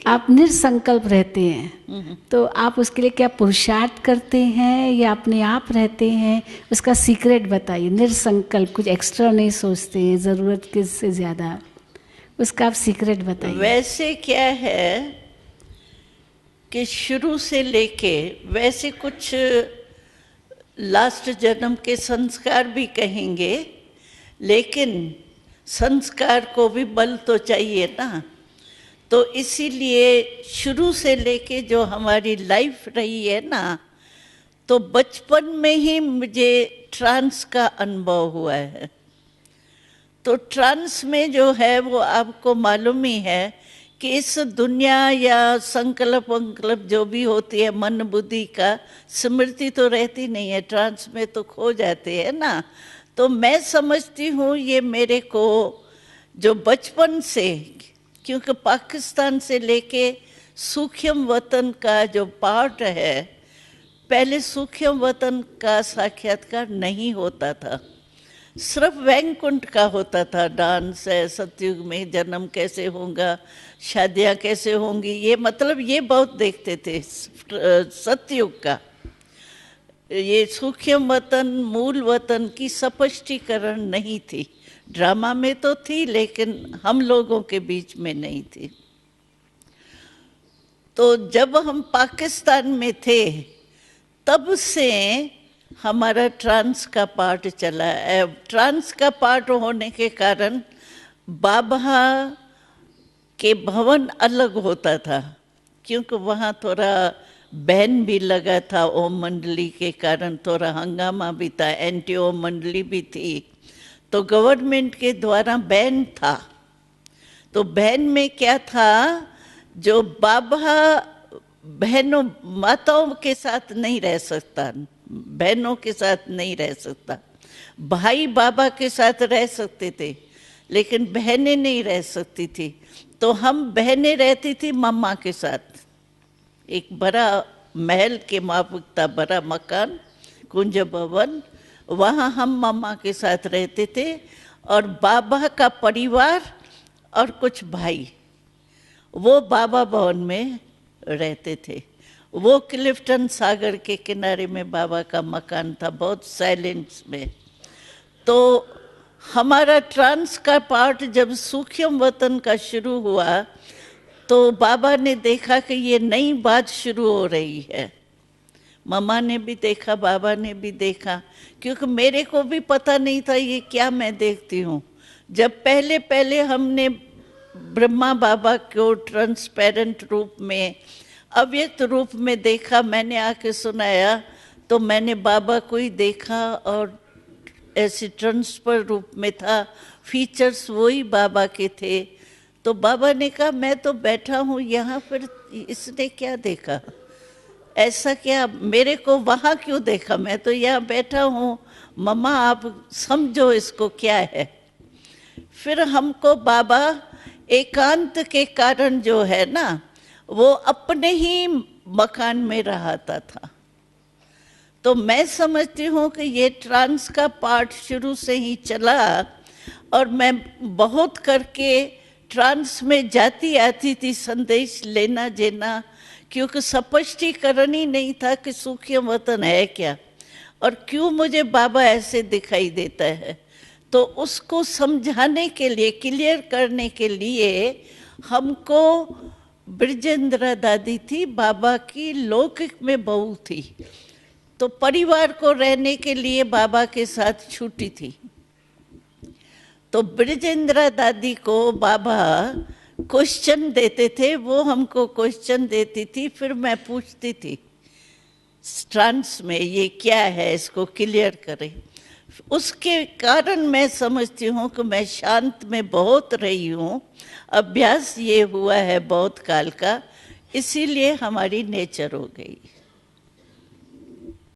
आप निरसंकल्प रहते हैं, तो आप उसके लिए क्या पुरुषार्थ करते हैं या अपने आप रहते हैं? उसका सीक्रेट बताइए। निरसंकल्प, कुछ एक्स्ट्रा नहीं सोचते हैं, ज़रूरत के से ज़्यादा, उसका आप सीक्रेट बताइए। वैसे क्या है कि शुरू से लेके वैसे कुछ लास्ट जन्म के संस्कार भी कहेंगे, लेकिन संस्कार को भी बल तो चाहिए ना। तो इसीलिए शुरू से लेके जो हमारी लाइफ रही है ना, तो बचपन में ही मुझे ट्रांस का अनुभव हुआ है। तो ट्रांस में जो है वो आपको मालूम ही है कि इस दुनिया या संकल्प वंकल्प जो भी होती है मन बुद्धि का, स्मृति तो रहती नहीं है, ट्रांस में तो खो जाते हैं ना। तो मैं समझती हूँ ये मेरे को जो बचपन से, क्योंकि पाकिस्तान से लेके सूक्ष्म वतन का जो पार्ट है, पहले सूक्ष्म वतन का साक्षात्कार नहीं होता था, सिर्फ वैकुंठ का होता था। डांस है, सतयुग में जन्म कैसे होगा, शादियाँ कैसे होंगी, ये मतलब ये बहुत देखते थे सतयुग का। ये सूक्ष्म वतन मूल वतन की स्पष्टीकरण नहीं थी। ड्रामा में तो थी, लेकिन हम लोगों के बीच में नहीं थी। तो जब हम पाकिस्तान में थे तब से हमारा ट्रांस का पार्ट चला है। ट्रांस का पार्ट होने के कारण बाबा के भवन अलग होता था, क्योंकि वहाँ थोड़ा बैन भी लगा था ओम मंडली के कारण, थोड़ा हंगामा भी था, एंटी ओम मंडली भी थी, तो गवर्नमेंट के द्वारा बैन था। तो बैन में क्या था, जो बाबा बहनों माताओं के साथ नहीं रह सकता, बहनों के साथ नहीं रह सकता। भाई बाबा के साथ रह सकते थे, लेकिन बहनें नहीं रह सकती थी। तो हम बहनें रहती थी मम्मा के साथ। एक बड़ा महल के माफिक था, बड़ा मकान, कुंज भवन, वहाँ हम मम्मा के साथ रहते थे। और बाबा का परिवार और कुछ भाई वो बाबा भवन में रहते थे। वो क्लिफ्टन सागर के किनारे में बाबा का मकान था, बहुत साइलेंस में। तो हमारा ट्रांस का पार्ट जब सूक्ष्म वतन का शुरू हुआ, तो बाबा ने देखा कि ये नई बात शुरू हो रही है। मम्मा ने भी देखा, बाबा ने भी देखा, क्योंकि मेरे को भी पता नहीं था ये क्या मैं देखती हूँ। जब पहले पहले हमने ब्रह्मा बाबा को ट्रांसपेरेंट रूप में, अव्यक्त रूप में देखा, मैंने आके सुनाया, तो मैंने बाबा को ही देखा और ऐसे ट्रांसफर रूप में था, फीचर्स वही बाबा के थे। तो बाबा ने कहा मैं तो बैठा हूँ यहाँ, फिर इसने क्या देखा, ऐसा क्या, मेरे को वहाँ क्यों देखा, मैं तो यहाँ बैठा हूँ, मम्मा आप समझो इसको क्या है। फिर हमको बाबा एकांत के कारण जो है ना, वो अपने ही मकान में रहता था। तो मैं समझती हूँ कि ये ट्रांस का पार्ट शुरू से ही चला, और मैं बहुत करके ट्रांस में जाती आती थी संदेश लेना देना, क्योंकि स्पष्टीकरण ही नहीं था कि सूक्ष्म वतन है क्या और क्यों मुझे बाबा ऐसे दिखाई देता है। तो उसको समझाने के लिए, क्लियर करने के लिए हमको ब्रजेंद्र दादी थी, बाबा की लौकिक में बहू थी, तो परिवार को रहने के लिए बाबा के साथ छुट्टी थी। तो ब्रजेंद्र दादी को बाबा क्वेश्चन देते थे, वो हमको क्वेश्चन देती थी, फिर मैं पूछती थी ट्रांस में ये क्या है, इसको क्लियर करें। उसके कारण मैं समझती हूँ कि मैं शांत में बहुत रही हूँ, अभ्यास ये हुआ है बहुत काल का, इसीलिए हमारी नेचर हो गई।